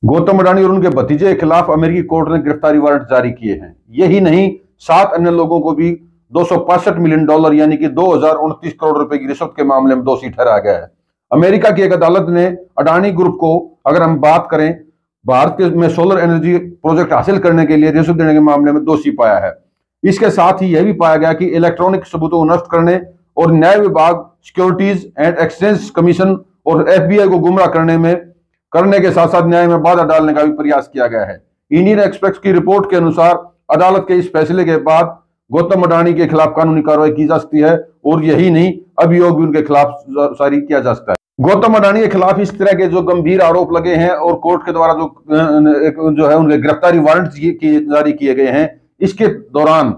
गौतम अडानी और उनके भतीजे के खिलाफ अमेरिकी कोर्ट ने गिरफ्तारी वारंट जारी किए हैं। यही नहीं, 7 अन्य लोगों को भी $265 मिलियन यानी कि 2029 करोड़ रुपए की रिश्वत के मामले में दोषी ठहराया गया है। अमेरिका की एक अदालत ने अडानी ग्रुप को, अगर हम बात करें, भारत के में सोलर एनर्जी प्रोजेक्ट हासिल करने के लिए रिश्वत देने के मामले में दोषी पाया है। इसके साथ ही यह भी पाया गया कि इलेक्ट्रॉनिक सबूतों को नष्ट करने और न्याय विभाग, सिक्योरिटीज एंड एक्सचेंज कमीशन और FBI को गुमराह करने के साथ साथ न्याय में बाधा डालने का भी प्रयास किया गया है। इंडियन एक्सप्रेस की रिपोर्ट के अनुसार अदालत के इस फैसले के बाद गौतम अडानी के खिलाफ कानूनी कार्रवाई की जा सकती है और यही नहीं, अभियोग भी उनके खिलाफ जारी किया जा सकता है। गौतम अडानी के खिलाफ इस तरह के जो गंभीर आरोप लगे हैं और कोर्ट के द्वारा जो है उनके गिरफ्तारी वारंट जारी किए गए हैं, इसके दौरान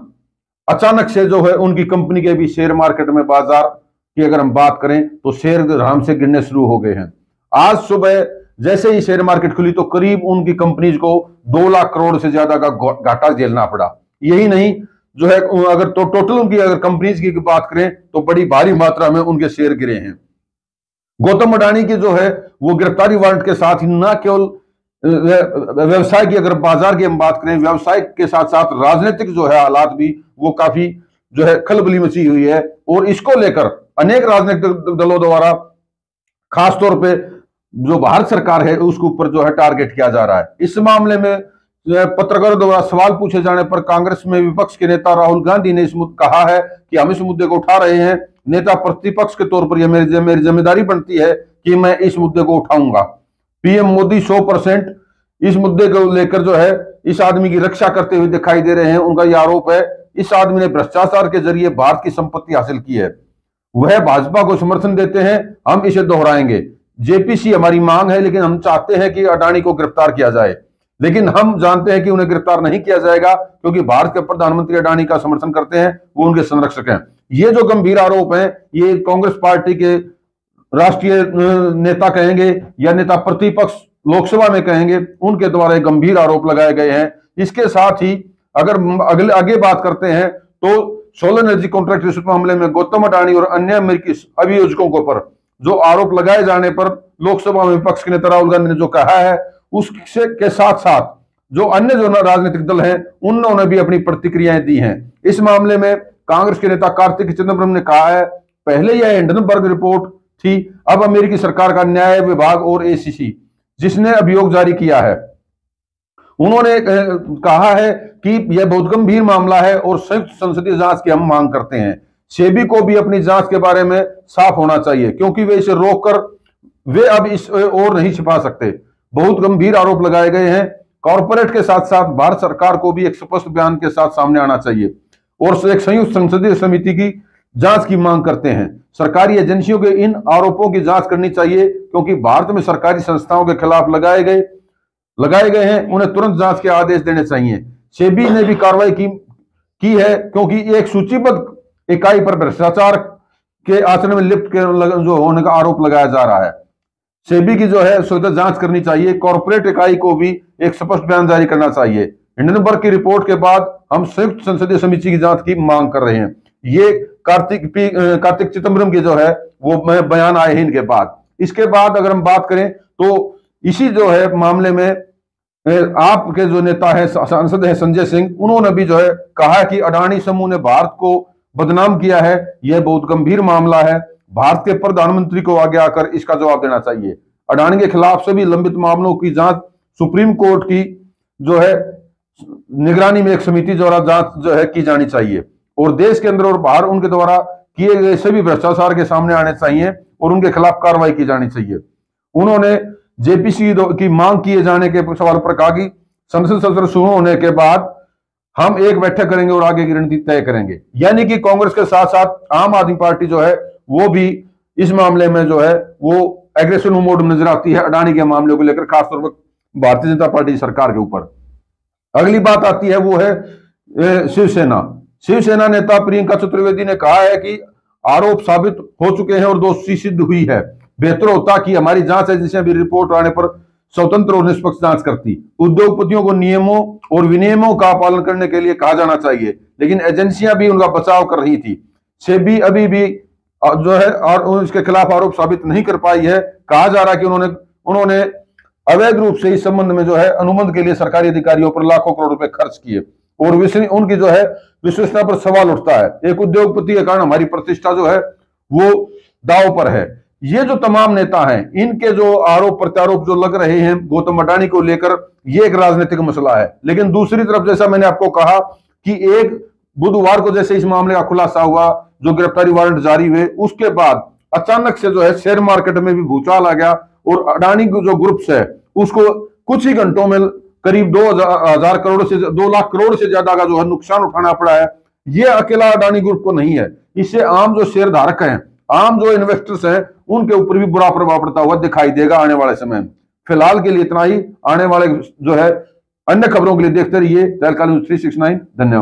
अचानक से जो है उनकी कंपनी के भी शेयर मार्केट में, बाजार की अगर हम बात करें तो शेयर आराम से गिरने शुरू हो गए हैं। आज सुबह जैसे ही शेयर मार्केट खुली तो करीब उनकी कंपनीज को 2 लाख करोड़ से ज्यादा का घाटा झेलना पड़ा। यही नहीं, जो है अगर तो टोटल उनकी अगर कंपनीज की बात करें तो बड़ी भारी मात्रा में उनके शेयर गिरे हैं। गौतम अडानी की जो है वो गिरफ्तारी वारंट के साथ ही न केवल व्यवसाय की, अगर बाजार की हम बात करें, व्यवसाय के साथ साथ राजनीतिक जो है हालात भी वो काफी जो है खलबली मची हुई है और इसको लेकर अनेक राजनीतिक दलों द्वारा खासतौर पर जो भारत सरकार है उसके ऊपर जो है टारगेट किया जा रहा है। इस मामले में पत्रकारों द्वारा सवाल पूछे जाने पर कांग्रेस में विपक्ष के नेता राहुल गांधी ने कहा है कि हम इस मुद्दे को उठा रहे हैं। नेता प्रतिपक्ष के तौर पर यह मेरी जिम्मेदारी बनती है कि मैं इस मुद्दे को उठाऊंगा। पीएम मोदी 100% इस मुद्दे को लेकर जो है इस आदमी की रक्षा करते हुए दिखाई दे रहे हैं। उनका यह आरोप है इस आदमी ने भ्रष्टाचार के जरिए भारत की संपत्ति हासिल की है। वह भाजपा को समर्थन देते हैं, हम इसे दोहराएंगे। जेपीसी हमारी मांग है, लेकिन हम चाहते हैं कि अडानी को गिरफ्तार किया जाए, लेकिन हम जानते हैं कि उन्हें गिरफ्तार नहीं किया जाएगा क्योंकि भारत के प्रधानमंत्री अडानी का समर्थन करते हैं, वो उनके संरक्षक हैं। ये जो गंभीर आरोप हैं, ये कांग्रेस पार्टी के राष्ट्रीय नेता कहेंगे या नेता प्रतिपक्ष लोकसभा में कहेंगे, उनके द्वारा गंभीर आरोप लगाए गए हैं। इसके साथ ही अगर आगे बात करते हैं तो सोलर एनर्जी कॉन्ट्रैक्ट रिश्वत मामले में गौतम अडानी और अन्य अमेरिकी अभियोजकों के ऊपर जो आरोप लगाए जाने पर लोकसभा में विपक्ष के नेता राहुल गांधी ने जो कहा है, उसके के साथ साथ जो अन्य जो राजनीतिक दल हैं उन्होंने भी अपनी प्रतिक्रियाएं दी हैं। इस मामले में कांग्रेस के नेता कार्तिक चिदम्बरम ने कहा है, पहले यह हिंडनबर्ग रिपोर्ट थी, अब अमेरिकी सरकार का न्याय विभाग और ACC जिसने अभियोग जारी किया है। उन्होंने कहा है कि यह बहुत गंभीर मामला है और संयुक्त संसदीय जांच की हम मांग करते हैं। सेबी को भी अपनी जांच के बारे में साफ होना चाहिए क्योंकि वे इसे रोककर वे अब इस और नहीं छिपा सकते। बहुत गंभीर आरोप लगाए गए हैं। कॉर्पोरेट के साथ साथ भारत सरकार को भी एक स्पष्ट बयान के साथ सामने आना चाहिए और एक संयुक्त संसदीय समिति की जांच की मांग करते हैं। सरकारी एजेंसियों के इन आरोपों की जांच करनी चाहिए क्योंकि भारत में सरकारी संस्थाओं के खिलाफ लगाए गए हैं, उन्हें तुरंत जांच के आदेश देने चाहिए। सेबी ने भी कार्रवाई की है क्योंकि एक सूचीबद्ध इकाई पर भ्रष्टाचार के आचरण में लिप्त जो होने का आरोप लगाया जा रहा है। सेबी की जो है स्वतः जांच करनी चाहिए। कॉर्पोरेट इकाई को भी एक स्पष्ट बयान जारी करना चाहिए। हिंडनबर्ग की रिपोर्ट के बाद हम संयुक्त संसदीय समिति की जांच की मांग कर रहे हैं। ये कार्तिक चिदम्बरम के जो है वो बयान आए हैं इनके बाद। इसके बाद अगर हम बात करें तो इसी जो है मामले में आपके जो नेता है, सांसद है संजय सिंह, उन्होंने भी जो है कहा कि अडानी समूह ने भारत को बदनाम किया है, यह बहुत गंभीर मामला है, भारत के प्रधानमंत्री को आगे आकर इसका जवाब देना चाहिए। अडानी के खिलाफ सभी लंबित मामलों की जांच सुप्रीम कोर्ट की जो है निगरानी में एक समिति द्वारा जांच जो है की जानी चाहिए और देश के अंदर और बाहर उनके द्वारा किए गए सभी भ्रष्टाचार के सामने आने चाहिए और उनके खिलाफ कार्रवाई की जानी चाहिए। उन्होंने जेपीसी की मांग किए जाने के सवाल पर कहा कि संसद सत्र शुरू होने के बाद हम एक बैठक करेंगे और आगे की रणनीति तय करेंगे। यानी कि कांग्रेस के साथ साथ आम आदमी पार्टी जो है वो भी इस मामले में जो है वो एग्रेसिव मोड में नजर आती है अडानी के मामले को लेकर, खासतौर पर भारतीय जनता पार्टी सरकार के ऊपर। अगली बात आती है वो है शिवसेना नेता प्रियंका चतुर्वेदी ने कहा है कि आरोप साबित हो चुके हैं और दोषी सिद्ध हुई है। बेहतर होता कि हमारी जांच एजेंसियां भी रिपोर्ट आने पर स्वतंत्र और निष्पक्ष जांच करती। उद्योगपतियों को नियमों और विनियमों का पालन करने के लिए कहा जाना चाहिए, लेकिन एजेंसियां भी उनका बचाव कर रही थी। सेबी अभी भी जो है और उसके खिलाफ आरोप साबित नहीं कर पाई है। कहा जा रहा है कि उन्होंने अवैध रूप से इस संबंध में जो है अनुबंध के लिए सरकारी अधिकारियों पर लाखों करोड़ रुपए खर्च किए और उनकी जो है विश्वसनीयता पर सवाल उठता है। एक उद्योगपति के कारण हमारी प्रतिष्ठा जो है वो दांव पर है। ये जो तमाम नेता हैं, इनके जो आरोप प्रत्यारोप जो लग रहे हैं गौतम अडानी को लेकर, ये एक राजनीतिक मसला है। लेकिन दूसरी तरफ जैसा मैंने आपको कहा कि एक बुधवार को जैसे इस मामले का खुलासा हुआ, जो गिरफ्तारी वारंट जारी हुए, उसके बाद अचानक से जो है शेयर मार्केट में भी भूचाल आ गया और अडानी जो ग्रुप्स है उसको कुछ ही घंटों में करीब 2,000 करोड़ से 2 लाख करोड़ से ज्यादा का जो है नुकसान उठाना पड़ा है। ये अकेला अडानी ग्रुप को नहीं है, इससे आम जो शेयर धारक हैं, आम जो इन्वेस्टर्स हैं, उनके ऊपर भी बुरा प्रभाव पड़ता हुआ दिखाई देगा आने वाले समय में। फिलहाल के लिए इतना ही। आने वाले जो है अन्य खबरों के लिए देखते रहिए तहलका न्यूज़ 369। धन्यवाद।